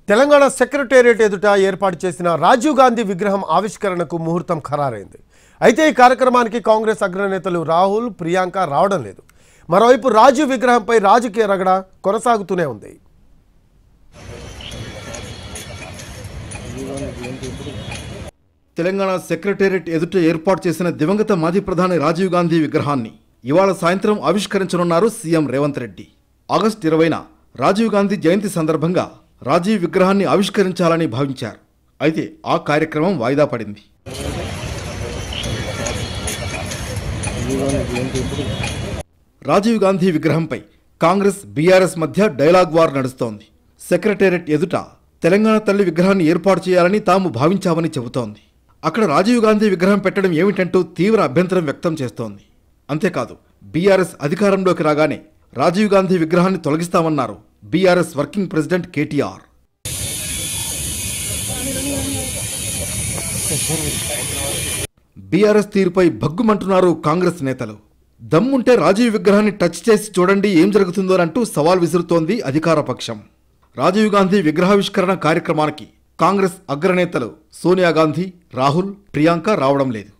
Telangana secretariat ఎదుట ఏర్పాటు చేసిన రాజీవ్ గాంధీ విగ్రహం ఆవిష్కరణకు ముహూర్తం ఖరారైంది. అయితే ఈ కార్యక్రమానికి కాంగ్రెస్ అగ్రనేతలు రాహుల్, ప్రియాంక రావడం లేదు. మరోవైపు రాజీవ్ విగ్రహంపై రాజకీయ రగడ కొనసాగుతూనే ఉంది. తెలంగాణ సెక్రటేరియట్ ఎదుట ఏర్పాటు చేసిన దివంగత మాజీ ప్రధాని రాజీవ్ గాంధీ విగ్రహాన్ని ఇవాళ సాయంత్రం ఆవిష్కరించనున్నారు సీఎం రేవంత్ రెడ్డి. ఆగస్టు 20న రాజీవ్ గాంధీ జయంతి సందర్భంగా రాజీవ్ విగ్రహాన్ని ఆవిష్కరించాలని భావించారు. అయితే ఆ కార్యక్రమం వాయిదా పడింది. రాజీవ్ గాంధీ విగ్రహంపై కాంగ్రెస్, బీఆర్ఎస్ మధ్య డైలాగ్ వార్ నడుస్తోంది. సెక్రటేరియట్ ఎదుట తెలంగాణ తల్లి విగ్రహాన్ని ఏర్పాటు చేయాలని తాము భావించామని చెబుతోంది. అక్కడ రాజీవ్ గాంధీ విగ్రహం పెట్టడం ఏమిటంటూ తీవ్ర అభ్యంతరం వ్యక్తం చేస్తోంది. అంతేకాదు, బీఆర్ఎస్ అధికారంలోకి రాగానే రాజీవ్ గాంధీ విగ్రహాన్ని తొలగిస్తామన్నారు BRS working president KTR. BRS తీరుపై భగ్గుమంటున్నారు కాంగ్రెస్ నేతలు. దమ్ముంటే రాజీవ్ విగ్రహాన్ని టచ్ చేసి చూడండి ఏం జరుగుతుందోనంటూ సవాల్ విసురుతోంది అధికార పక్షం. రాజీవ్ గాంధీ విగ్రహావిష్కరణ కార్యక్రమానికి కాంగ్రెస్ అగ్రనేతలు సోనియా గాంధీ, రాహుల్, ప్రియాంక రావడం లేదు.